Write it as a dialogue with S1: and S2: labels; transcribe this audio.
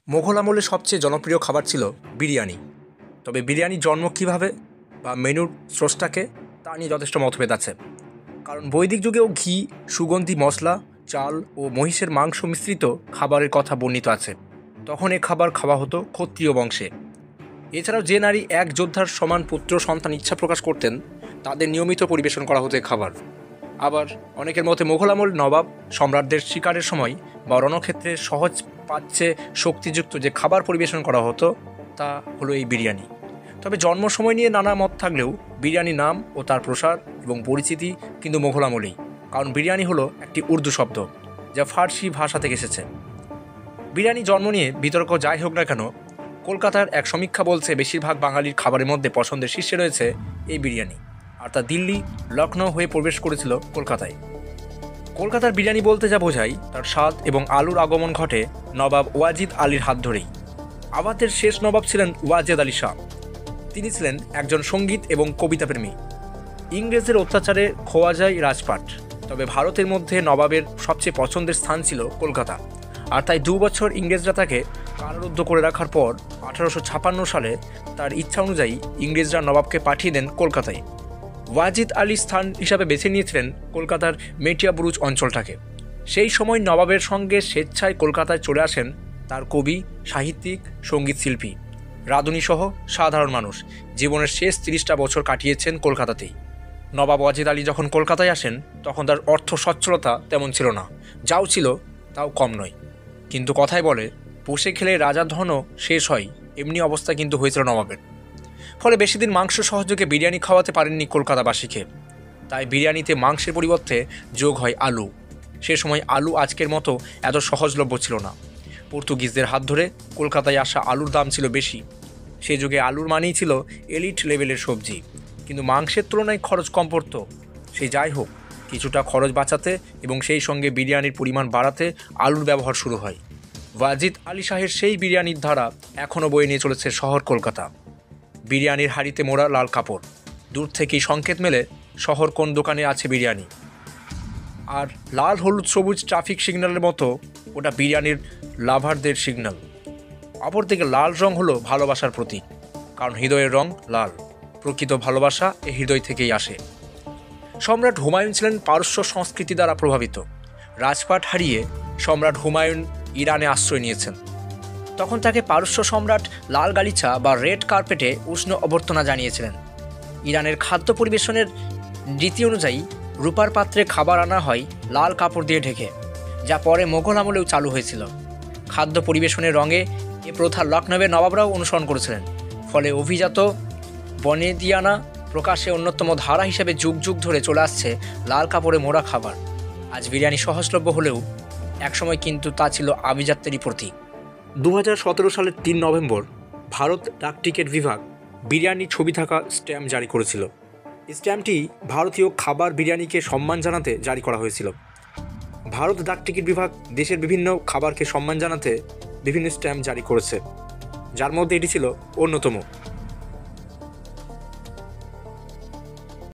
S1: মোঘল আমলে সবচেয়ে জনপ্রিয় খাবার ছিল বিরিয়ানি। তবে বিরিয়ানির জন্ম কীভাবে বা মেনুর স্রষ্টাকে তা নিয়ে যথেষ্ট মতভেদ আছে। কারণ বৈদিক যুগেও ঘি, সুগন্ধি মশলা, চাল ও মহিষের মাংস মিশ্রিত খাবারের কথা বর্ণিত আছে। তখন এ খাবার খাওয়া হতো ক্ষত্রিয় বংশে। এছাড়াও যে নারী এক যোদ্ধার সমান পুত্র সন্তান ইচ্ছা প্রকাশ করতেন তাদের নিয়মিত পরিবেশন করা হতো এ খাবার। আবার অনেকের মতে মোঘল আমল নবাব সম্রাটদের শিকারের সময় বা রণক্ষেত্রে সহজ পাচ্ছে শক্তিযুক্ত যে খাবার পরিবেশন করা হতো তা হলো এই বিরিয়ানি। তবে জন্ম সময় নিয়ে নানা মত থাকলেও বিরিয়ানি নাম ও তার প্রসার এবং পরিচিতি কিন্তু মোঘল আমলেই। কারণ বিরিয়ানি হলো একটি উর্দু শব্দ যা ফার্সি ভাষা থেকে এসেছে। বিরিয়ানি জন্ম নিয়ে বিতর্ক যাই হোক না কেন, কলকাতার এক সমীক্ষা বলছে বেশিরভাগ বাঙালির খাবারের মধ্যে পছন্দের শীর্ষে রয়েছে এই বিরিয়ানি। আর তা দিল্লি, লখনৌ হয়ে প্রবেশ করেছিল কলকাতায়। কলকাতার বিরিয়ানি বলতে যা বোঝায় তার স্বাদ এবং আলুর আগমন ঘটে নবাব ওয়াজিদ আলীর হাত ধরেই। আওয়াধের শেষ নবাব ছিলেন ওয়াজেদ আলী শাহ। তিনি ছিলেন একজন সঙ্গীত এবং কবিতাপ্রেমী। ইংরেজদের অত্যাচারে খোয়া যায় রাজপাট, তবে ভারতের মধ্যে নবাবের সবচেয়ে পছন্দের স্থান ছিল কলকাতা। আর তাই 2 বছর ইংরেজরা তাকে কারারুদ্ধ করে রাখার পর 1856 সালে তার ইচ্ছা অনুযায়ী ইংরেজরা নবাবকে পাঠিয়ে দেন কলকাতায়। ওয়াজিদ আলী স্থান হিসাবে বেছে নিয়েছিলেন কলকাতার মেটিয়াবুরুজ অঞ্চলটাকে। সেই সময় নবাবের সঙ্গে স্বেচ্ছায় কলকাতায় চলে আসেন তার কবি, সাহিত্যিক, সঙ্গীত শিল্পী, রাঁধুনিসহ সাধারণ মানুষ। জীবনের শেষ 30টা বছর কাটিয়েছেন কলকাতাতেই। নবাব ওয়াজিদ আলী যখন কলকাতায় আসেন তখন তার অর্থ সচ্ছলতা তেমন ছিল না, যাও ছিল তাও কম নয়। কিন্তু কথায় বলে বসে খেলে রাজার ধনও শেষ হয়, এমনি অবস্থা কিন্তু হয়েছিল নবাবের। ফলে বেশি দিন মাংস সহযোগে বিরিয়ানি খাওয়াতে পারেননি কলকাতাবাসীকে। তাই বিরিয়ানিতে মাংসের পরিবর্তে যোগ হয় আলু। সে সময় আলু আজকের মতো এত সহজলভ্য ছিল না। পর্তুগিজদের হাত ধরে কলকাতায় আসা আলুর দাম ছিল বেশি। সে যুগে আলুর মানেই ছিল এলিট লেভেলের সবজি, কিন্তু মাংসের তুলনায় খরচ কম পড়ত। সে যাই হোক, কিছুটা খরচ বাঁচাতে এবং সেই সঙ্গে বিরিয়ানির পরিমাণ বাড়াতে আলুর ব্যবহার শুরু হয়। ওয়াজিদ আলী শাহের সেই বিরিয়ানির ধারা এখনও বয়ে নিয়ে চলেছে শহর কলকাতা। বিরিয়ানির হাঁড়িতে মোড়া লাল কাপড়, দূর থেকেই সংকেত মেলে শহর কোন দোকানে আছে বিরিয়ানি। আর লাল, হলুদ, সবুজ ট্রাফিক সিগন্যালের মতো ওটা বিরিয়ানির লাভারদের সিগন্যাল। অপরদিকে লাল রং হলো ভালোবাসার প্রতীক, কারণ হৃদয়ের রং লাল। প্রকৃত ভালোবাসা এই হৃদয় থেকেই আসে। সম্রাট হুমায়ুন ছিলেন পারস্য সংস্কৃতি দ্বারা প্রভাবিত। রাজপাট হারিয়ে সম্রাট হুমায়ুন ইরানে আশ্রয় নিয়েছেন। তখন তাকে পারস্য সম্রাট লাল গালিচা বা রেড কার্পেটে উষ্ণ অভ্যর্থনা জানিয়েছিলেন। ইরানের খাদ্য পরিবেশনের রীতি অনুযায়ী রূপার পাত্রে খাবার আনা হয় লাল কাপড় দিয়ে ঢেকে, যা পরে মোঘল আমলেও চালু হয়েছিল। খাদ্য পরিবেশনের রঙে এ প্রথা লখনৌয়ের নবাবরাও অনুসরণ করেছিলেন। ফলে অভিজাত বনেদিয়ানা প্রকাশে অন্যতম ধারা হিসেবে যুগ যুগ ধরে চলে আসছে লাল কাপড়ে মোড়া খাবার। আজ বিরিয়ানি সহজলভ্য হলেও একসময় কিন্তু তা ছিল আভিজাত্যেরই প্রতীক। 2017 সালের 3 নভেম্বর ভারত ডাকটিকিট বিভাগ বিরিয়ানি ছবি থাকা স্ট্যাম্প জারি করেছিল। স্ট্যাম্পটি ভারতীয় খাবার বিরিয়ানিকে সম্মান জানাতে জারি করা হয়েছিল। ভারত ডাকটিকিট বিভাগ দেশের বিভিন্ন খাবারকে সম্মান জানাতে বিভিন্ন স্ট্যাম্প জারি করেছে, যার মধ্যে এটি ছিল অন্যতম।